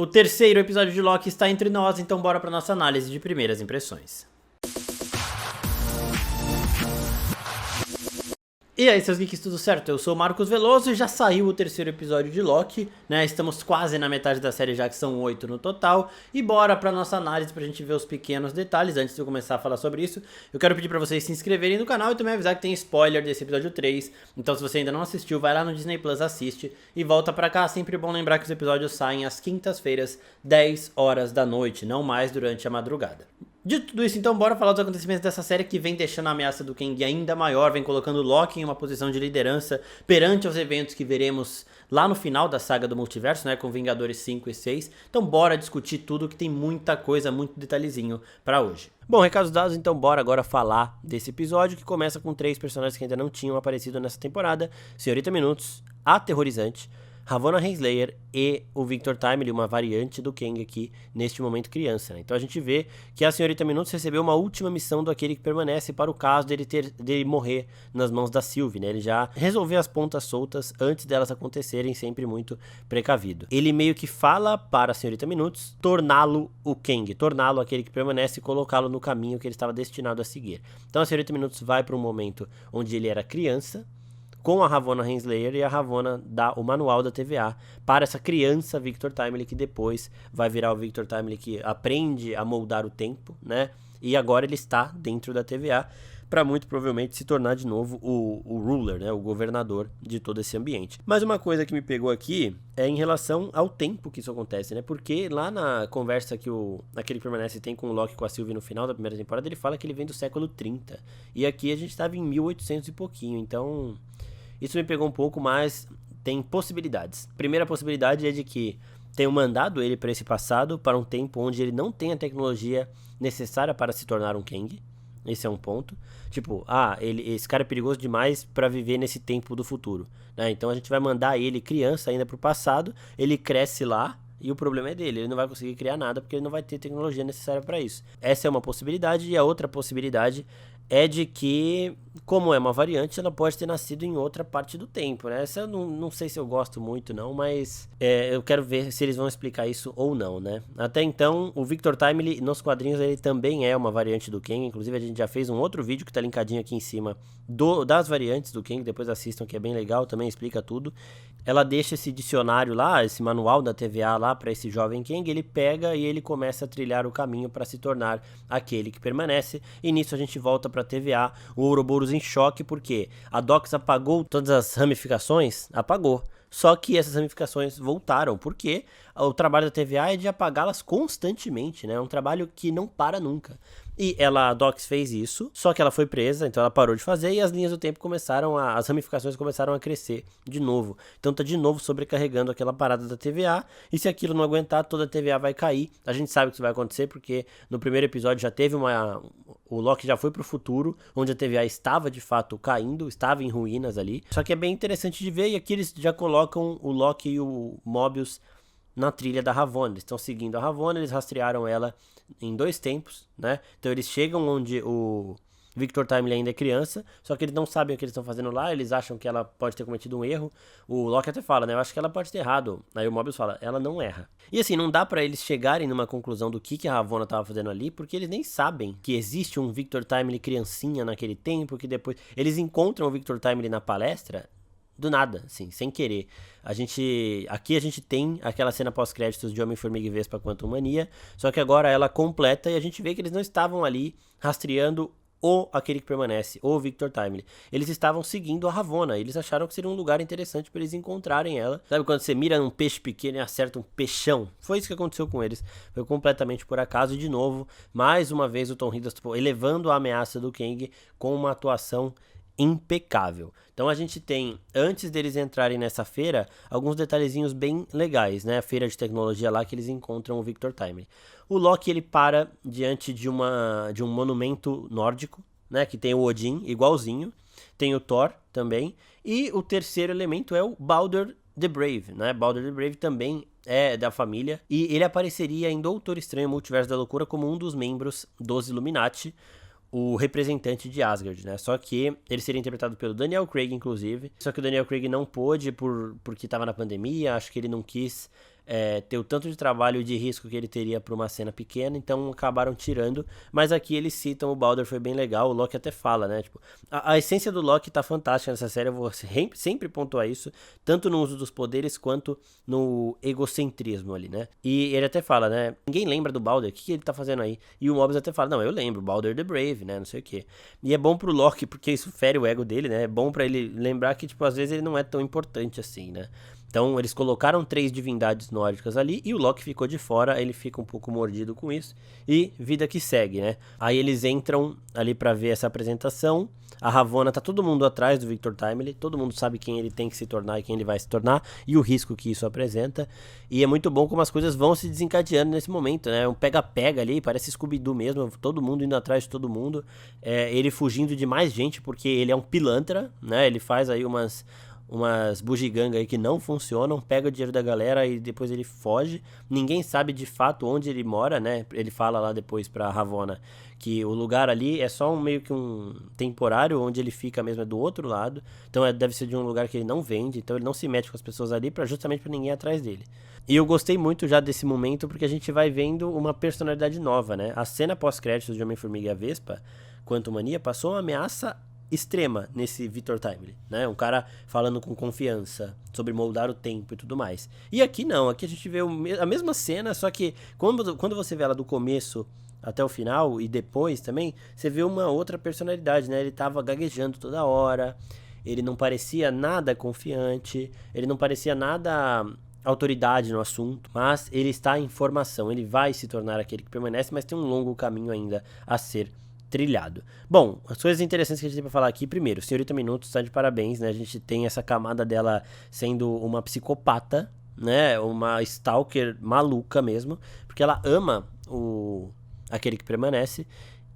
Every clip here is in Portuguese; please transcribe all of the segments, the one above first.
O terceiro episódio de Loki está entre nós, então bora para nossa análise de primeiras impressões. E aí, seus geeks, tudo certo? Eu sou o Marcos Veloso e já saiu o terceiro episódio de Loki, né? Estamos quase na metade da série já, que são 8 no total. E bora pra nossa análise pra gente ver os pequenos detalhes. Antes de eu começar a falar sobre isso, eu quero pedir pra vocês se inscreverem no canal e também avisar que tem spoiler desse episódio 3. Então se você ainda não assistiu, vai lá no Disney Plus, assiste e volta pra cá. Sempre bom lembrar que os episódios saem às quintas-feiras, 10 horas da noite, não mais durante a madrugada. Dito tudo isso, então bora falar dos acontecimentos dessa série que vem deixando a ameaça do Kang ainda maior, vem colocando Loki em uma posição de liderança perante os eventos que veremos lá no final da saga do multiverso, né, com Vingadores 5 e 6. Então bora discutir tudo, que tem muita coisa, muito detalhezinho pra hoje. Bom, recados dados, então bora agora falar desse episódio que começa com 3 personagens que ainda não tinham aparecido nessa temporada: Senhorita Minutos, Aterrorizante, Ravonna Renslayer e o Victor Timely, uma variante do Kang aqui, neste momento criança, né? Então a gente vê que a Senhorita Minutos recebeu uma última missão do Aquele que Permanece para o caso dele morrer nas mãos da Sylvie, né? Ele já resolveu as pontas soltas antes delas acontecerem, sempre muito precavido. Ele meio que fala para a Senhorita Minutos torná-lo o Kang, torná-lo Aquele que Permanece e colocá-lo no caminho que ele estava destinado a seguir. Então a Senhorita Minutos vai para um momento onde ele era criança, com a Ravonna Renslayer, e a Ravonna dá o manual da TVA para essa criança Victor Timely, que depois vai virar o Victor Timely que aprende a moldar o tempo, né? E agora ele está dentro da TVA para muito provavelmente se tornar de novo o ruler, né? O governador de todo esse ambiente. Mas uma coisa que me pegou aqui é em relação ao tempo que isso acontece, né? Porque lá na conversa que Aquele que Permanece tem com o Loki e com a Sylvie no final da primeira temporada, ele fala que ele vem do século 30. E aqui a gente estava em 1800 e pouquinho, então isso me pegou um pouco, mas tem possibilidades. Primeira possibilidade é de que tenham mandado ele para esse passado, para um tempo onde ele não tem a tecnologia necessária para se tornar um Kang. Esse é um ponto. Tipo, esse cara é perigoso demais para viver nesse tempo do futuro, né? Então a gente vai mandar ele criança ainda pro passado, ele cresce lá e o problema é dele, ele não vai conseguir criar nada porque ele não vai ter tecnologia necessária para isso. Essa é uma possibilidade, e a outra possibilidade é de que, como é uma variante, ela pode ter nascido em outra parte do tempo, né? Essa eu não sei se eu gosto muito não, mas eu quero ver se eles vão explicar isso ou não, né? Até então, o Victor Timely, nos quadrinhos, ele também é uma variante do Kang. Inclusive, a gente já fez um outro vídeo que tá linkadinho aqui em cima das variantes do Kang, depois assistam, que é bem legal, também explica tudo. Ela deixa esse dicionário lá, esse manual da TVA lá para esse jovem Kang, ele pega e ele começa a trilhar o caminho para se tornar Aquele que Permanece, e nisso a gente volta para TVA, o Ouroboros em choque, porque a Dox apagou todas as ramificações, apagou. Só que essas ramificações voltaram, porque o trabalho da TVA é de apagá-las constantemente, né? É um trabalho que não para nunca. E a Dox fez isso, só que ela foi presa, então ela parou de fazer, e as linhas do tempo as ramificações começaram a crescer de novo. Então tá de novo sobrecarregando aquela parada da TVA, e se aquilo não aguentar, toda a TVA vai cair. A gente sabe que isso vai acontecer, porque no primeiro episódio já teve o Loki já foi pro futuro, onde a TVA estava de fato caindo, estava em ruínas ali. Só que é bem interessante de ver, e aqui eles já colocam o Loki e o Mobius na trilha da Ravonna. Eles estão seguindo a Ravonna, eles rastrearam ela em 2 tempos, né? Então eles chegam onde o Victor Timely ainda é criança, só que eles não sabem o que eles estão fazendo lá, eles acham que ela pode ter cometido um erro. O Loki até fala, né? Eu acho que ela pode ter errado. Aí o Mobius fala, ela não erra. E assim, não dá pra eles chegarem numa conclusão do que a Ravonna tava fazendo ali, porque eles nem sabem que existe um Victor Timely criancinha naquele tempo, que depois eles encontram o Victor Timely na palestra do nada, assim, sem querer. Aqui a gente tem aquela cena pós-créditos de Homem-Formiga e Vespa Quantumania, só que agora ela completa e a gente vê que eles não estavam ali rastreando Aquele que Permanece, o Victor Timely. Eles estavam seguindo a Ravonna, eles acharam que seria um lugar interessante para eles encontrarem ela. Sabe quando você mira num peixe pequeno e acerta um peixão? Foi isso que aconteceu com eles, foi completamente por acaso. E de novo, mais uma vez o Tom Hiddleston elevando a ameaça do Kang com uma atuação impecável. Então a gente tem, antes deles entrarem nessa feira, alguns detalhezinhos bem legais, né? A feira de tecnologia lá que eles encontram o Victor Timely. O Loki, ele para diante de um monumento nórdico, né? Que tem o Odin, igualzinho. Tem o Thor também. E o terceiro elemento é o Baldur the Brave, né? Baldur the Brave também é da família. E ele apareceria em Doutor Estranho Multiverso da Loucura como um dos membros dos Illuminati, o representante de Asgard, né? Só que ele seria interpretado pelo Daniel Craig, inclusive. Só que o Daniel Craig não pôde porque estava na pandemia, acho que ele não quis ter o tanto de trabalho e de risco que ele teria para uma cena pequena, então acabaram tirando, mas aqui eles citam o Baldur, foi bem legal, o Loki até fala, né, tipo, a essência do Loki tá fantástica nessa série, eu vou sempre pontuar isso, tanto no uso dos poderes quanto no egocentrismo ali, né, e ele até fala, né, ninguém lembra do Baldur, o que ele tá fazendo aí? E o Mobius até fala, não, eu lembro, Baldur the Brave, né, não sei o que, e é bom pro Loki, porque isso fere o ego dele, né, é bom pra ele lembrar que, tipo, às vezes ele não é tão importante assim, né. Então eles colocaram 3 divindades nórdicas ali e o Loki ficou de fora, ele fica um pouco mordido com isso e vida que segue, né? Aí eles entram ali pra ver essa apresentação, a Ravonna, tá todo mundo atrás do Victor Timely, todo mundo sabe quem ele tem que se tornar e quem ele vai se tornar e o risco que isso apresenta. E é muito bom como as coisas vão se desencadeando nesse momento, né? Um pega-pega ali, parece Scooby-Doo mesmo, todo mundo indo atrás de todo mundo, ele fugindo de mais gente porque ele é um pilantra, né? Ele faz aí umas bugigangas aí que não funcionam, pega o dinheiro da galera e depois ele foge. Ninguém sabe de fato onde ele mora, né? Ele fala lá depois pra Ravonna que o lugar ali é só meio que um temporário, onde ele fica mesmo é do outro lado. Então deve ser de um lugar que ele não vende, então ele não se mete com as pessoas ali justamente pra ninguém ir atrás dele. E eu gostei muito já desse momento porque a gente vai vendo uma personalidade nova, né? A cena pós-créditos de Homem-Formiga e a Vespa, Quantumania, passou uma ameaça extrema nesse Victor Timely, né? Um cara falando com confiança sobre moldar o tempo e tudo mais. E aqui não, aqui a gente vê a mesma cena, só que quando você vê ela do começo até o final e depois também, você vê uma outra personalidade, né? Ele tava gaguejando toda hora, ele não parecia nada confiante, ele não parecia nada autoridade no assunto, mas ele está em formação, ele vai se tornar aquele que permanece, mas tem um longo caminho ainda a ser trilhado. Bom, as coisas interessantes que a gente tem pra falar aqui, primeiro, Senhorita Minutos tá de parabéns, né? A gente tem essa camada dela sendo uma psicopata, né? Uma stalker maluca mesmo, porque ela ama aquele que permanece.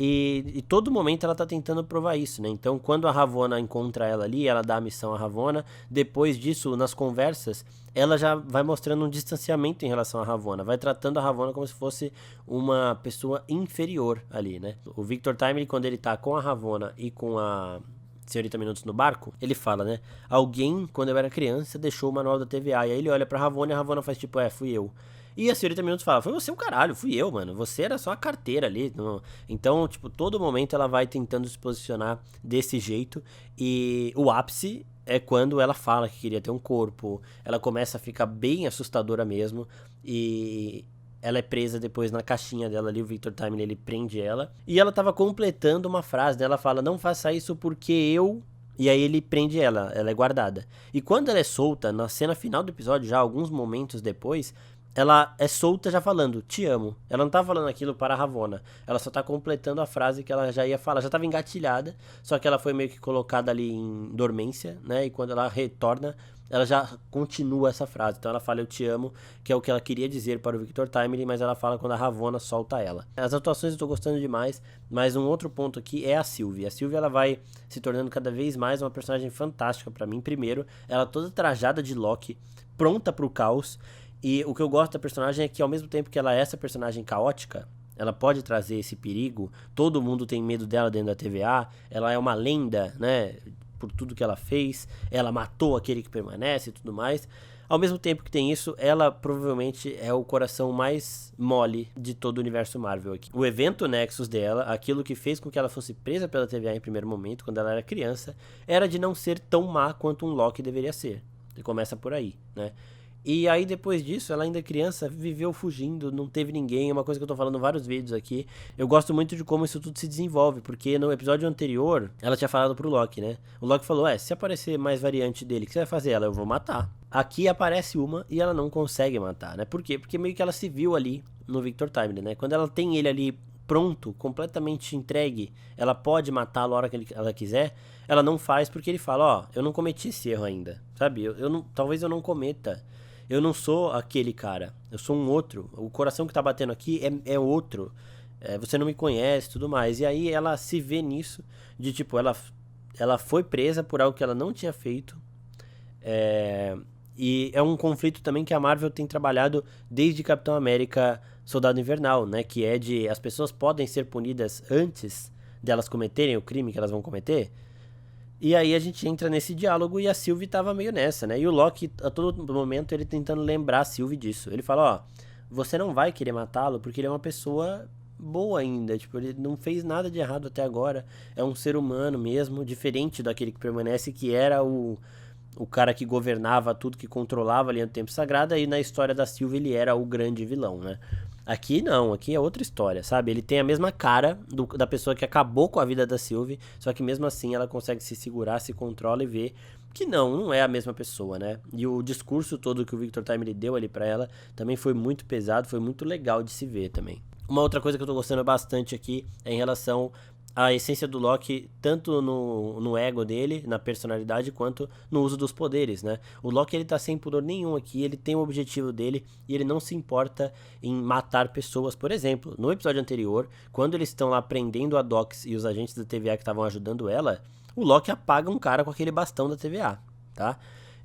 E todo momento ela tá tentando provar isso, né? Então, quando a Ravonna encontra ela ali, ela dá a missão à Ravonna. Depois disso, nas conversas, ela já vai mostrando um distanciamento em relação à Ravonna. Vai tratando a Ravonna como se fosse uma pessoa inferior ali, né? O Victor Timely, quando ele tá com a Ravonna e com a Senhorita Minutos no barco, ele fala, né? Alguém, quando eu era criança, deixou o manual da TVA. E aí ele olha pra Ravonna e a Ravonna faz tipo, fui eu. E a Senhorita Minutos fala, foi você o caralho, fui eu, mano. Você era só a carteira ali. Então, tipo, todo momento ela vai tentando se posicionar desse jeito. E o ápice é quando ela fala que queria ter um corpo. Ela começa a ficar bem assustadora mesmo. E ela é presa depois na caixinha dela ali. O Victor Timely, ele prende ela. E ela tava completando uma frase, né? Ela fala, não faça isso porque eu... E aí ele prende ela é guardada. E quando ela é solta, na cena final do episódio, já alguns momentos depois... Ela é solta já falando, te amo. Ela não tá falando aquilo para a Ravonna. Ela só tá completando a frase que ela já ia falar. Já tava engatilhada, só que ela foi meio que colocada ali em dormência, né? E quando ela retorna, ela já continua essa frase. Então ela fala, eu te amo, que é o que ela queria dizer para o Victor Timely, mas ela fala quando a Ravonna solta ela. As atuações eu tô gostando demais, mas um outro ponto aqui é a Sylvie. A Sylvie, ela vai se tornando cada vez mais uma personagem fantástica para mim. Primeiro, ela toda trajada de Loki, pronta pro caos. E o que eu gosto da personagem é que, ao mesmo tempo que ela é essa personagem caótica, ela pode trazer esse perigo, todo mundo tem medo dela dentro da TVA, ela é uma lenda, né, por tudo que ela fez, ela matou aquele que permanece e tudo mais. Ao mesmo tempo que tem isso, ela provavelmente é o coração mais mole de todo o universo Marvel aqui. O evento Nexus dela, aquilo que fez com que ela fosse presa pela TVA em primeiro momento, quando ela era criança, era de não ser tão má quanto um Loki deveria ser. E começa por aí, né? E aí depois disso, ela ainda criança, viveu fugindo, não teve ninguém, é uma coisa que eu tô falando em vários vídeos aqui. Eu gosto muito de como isso tudo se desenvolve, porque no episódio anterior, ela tinha falado pro Loki, né? O Loki falou, se aparecer mais variante dele, o que você vai fazer? Ela, eu vou matar. Aqui aparece uma e ela não consegue matar, né? Por quê? Porque meio que ela se viu ali no Victor Timely, né? Quando ela tem ele ali pronto, completamente entregue, ela pode matá-lo a hora que ela quiser, ela não faz porque ele fala, eu não cometi esse erro ainda, sabe? Talvez eu não cometa. Eu não sou aquele cara, eu sou um outro. O coração que tá batendo aqui é outro. Você não me conhece e tudo mais. E aí ela se vê nisso, de tipo, ela foi presa por algo que ela não tinha feito. E é um conflito também que a Marvel tem trabalhado desde Capitão América Soldado Invernal, né? Que é de as pessoas podem ser punidas antes delas cometerem o crime que elas vão cometer. E aí a gente entra nesse diálogo e a Sylvie tava meio nessa, né? E o Loki, a todo momento, ele tentando lembrar a Sylvie disso. Ele fala, ó, você não vai querer matá-lo porque ele é uma pessoa boa ainda, tipo, ele não fez nada de errado até agora, é um ser humano mesmo, diferente daquele que permanece, que era o cara que governava tudo, que controlava a linha do tempo sagrada, e na história da Sylvie ele era o grande vilão, né? Aqui não, aqui é outra história, sabe? Ele tem a mesma cara da pessoa que acabou com a vida da Sylvie, só que mesmo assim ela consegue se segurar, se controla e ver que não é a mesma pessoa, né? E o discurso todo que o Victor Timely deu ali pra ela também foi muito pesado, foi muito legal de se ver também. Uma outra coisa que eu tô gostando bastante aqui é em relação à essência do Loki, tanto no ego dele, na personalidade, quanto no uso dos poderes, né? O Loki, ele tá sem pudor nenhum aqui, ele tem o objetivo dele e ele não se importa em matar pessoas. Por exemplo, no episódio anterior, quando eles estão lá prendendo a Dox e os agentes da TVA que estavam ajudando ela, o Loki apaga um cara com aquele bastão da TVA, tá?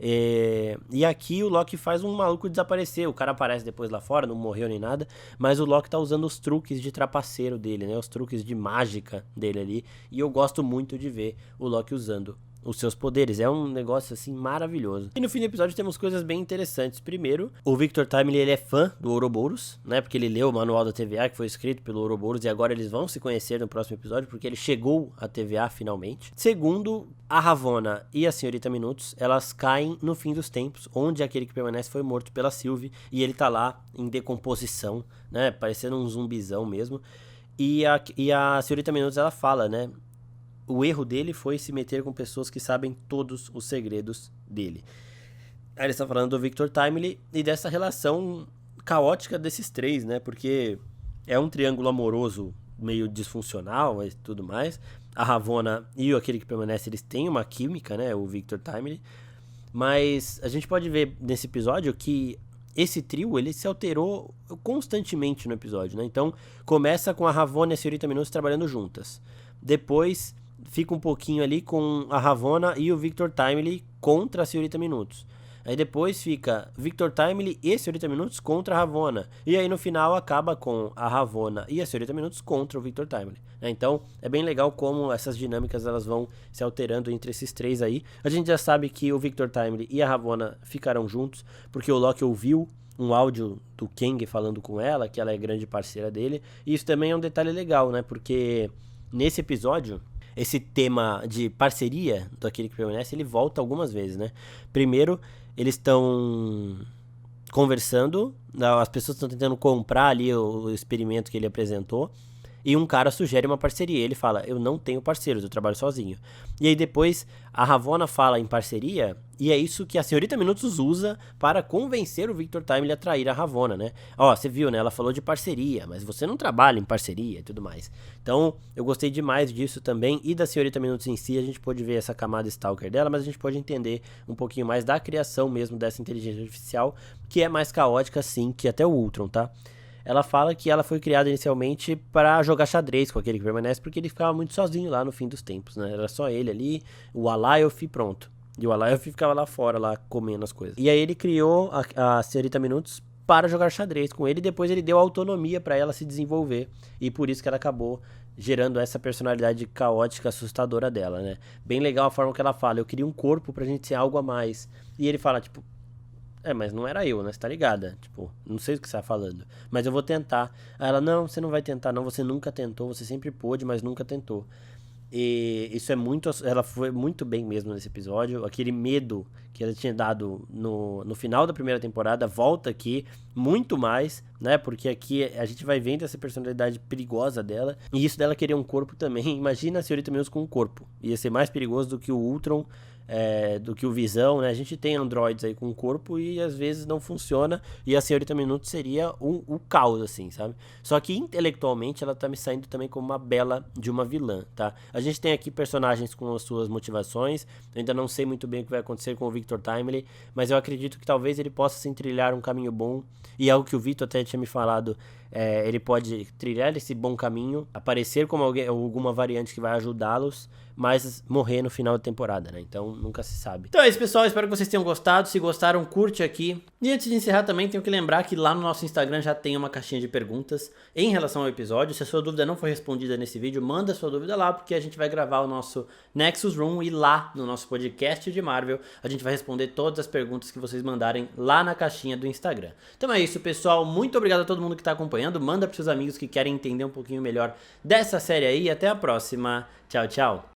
E aqui o Loki faz um maluco desaparecer. O cara aparece depois lá fora, não morreu nem nada, mas o Loki tá usando os truques de trapaceiro dele, né? Os truques de mágica dele ali. E eu gosto muito de ver o Loki usando os seus poderes. É um negócio assim maravilhoso. E no fim do episódio temos coisas bem interessantes. Primeiro, o Victor Timely, ele é fã do Ouroboros, né? Porque ele leu o manual da TVA que foi escrito pelo Ouroboros e agora eles vão se conhecer no próximo episódio porque ele chegou à TVA finalmente. Segundo, a Ravonna e a Senhorita Minutos, elas caem no fim dos tempos, onde aquele que permanece foi morto pela Sylvie e ele tá lá em decomposição, né? Parecendo um zumbizão mesmo. E a Senhorita Minutos, ela fala, né? O erro dele foi se meter com pessoas que sabem todos os segredos dele. Aí ele está falando do Victor Timely e dessa relação caótica desses três, né? Porque é um triângulo amoroso meio disfuncional e tudo mais. A Ravonna e aquele que permanece, eles têm uma química, né? O Victor Timely. Mas a gente pode ver nesse episódio que esse trio, ele se alterou constantemente no episódio, né? Então, começa com a Ravonna e a Senhorita Minutos trabalhando juntas. Depois fica um pouquinho ali com a Ravonna e o Victor Timely contra a Senhorita Minutos. Aí depois fica Victor Timely e a Senhorita Minutos contra a Ravonna. E aí no final acaba com a Ravonna e a Senhorita Minutos contra o Victor Timely. Então é bem legal como essas dinâmicas elas vão se alterando entre esses três aí. A gente já sabe que o Victor Timely e a Ravonna ficarão juntos, porque o Loki ouviu um áudio do Kang falando com ela, que ela é grande parceira dele. E isso também é um detalhe legal, né? Porque nesse episódio, esse tema de parceria daquele que permanece, ele volta algumas vezes, né? Primeiro, eles estão conversando, as pessoas estão tentando comprar ali o experimento que ele apresentou, e um cara sugere uma parceria. Ele fala, eu não tenho parceiros, eu trabalho sozinho. E aí depois a Ravonna fala em parceria, e é isso que a Senhorita Minutos usa para convencer o Victor Timely a trair a Ravonna, né? Ó, você viu, né? Ela falou de parceria, mas você não trabalha em parceria e tudo mais. Então, eu gostei demais disso também. E da Senhorita Minutos em si, a gente pode ver essa camada stalker dela, mas a gente pode entender um pouquinho mais da criação mesmo dessa inteligência artificial, que é mais caótica, sim, que até o Ultron, tá? Ela fala que ela foi criada inicialmente para jogar xadrez com aquele que permanece, porque ele ficava muito sozinho lá no fim dos tempos, né? Era só ele ali, o Alioth e pronto. E o Alioth ficava lá fora, lá comendo as coisas. E aí ele criou a Senhorita Minutos para jogar xadrez com ele, e depois ele deu autonomia para ela se desenvolver. E por isso que ela acabou gerando essa personalidade caótica, assustadora dela, né? Bem legal a forma que ela fala, eu queria um corpo pra gente ser algo a mais. E ele fala, tipo, mas não era eu, né? Você tá ligada? Tipo, não sei o que você tá falando, mas eu vou tentar. Aí ela, não, você não vai tentar, não. Você nunca tentou, você sempre pôde, mas nunca tentou. E isso é muito. Ela foi muito bem mesmo nesse episódio. Aquele medo que ela tinha dado no final da primeira temporada volta aqui muito mais, né? Porque aqui a gente vai vendo essa personalidade perigosa dela. E isso dela querer um corpo também. Imagina a Senhorita Minutos com um corpo. Ia ser mais perigoso do que o Ultron. Do que o Visão, né? A gente tem androids aí com corpo e às vezes não funciona, e a Senhorita Minutos seria o caos, assim, sabe? Só que intelectualmente ela tá me saindo também como uma bela de uma vilã, tá? A gente tem aqui personagens com as suas motivações, eu ainda não sei muito bem o que vai acontecer com o Victor Timely, mas eu acredito que talvez ele possa se trilhar um caminho bom, e algo que o Victor até tinha me falado, ele pode trilhar esse bom caminho, aparecer como alguma variante que vai ajudá-los, mas morrer no final da temporada, né? Então nunca se sabe. Então é isso, pessoal, espero que vocês tenham gostado. Se gostaram, curte aqui. E antes de encerrar também, tenho que lembrar que lá no nosso Instagram já tem uma caixinha de perguntas em relação ao episódio. Se a sua dúvida não foi respondida nesse vídeo, manda a sua dúvida lá, porque a gente vai gravar o nosso Nexus Room e lá no nosso podcast de Marvel a gente vai responder todas as perguntas que vocês mandarem lá na caixinha do Instagram. Então é isso, pessoal. Muito obrigado a todo mundo que está acompanhando. Manda para seus amigos que querem entender um pouquinho melhor dessa série aí. E até a próxima. Tchau, tchau.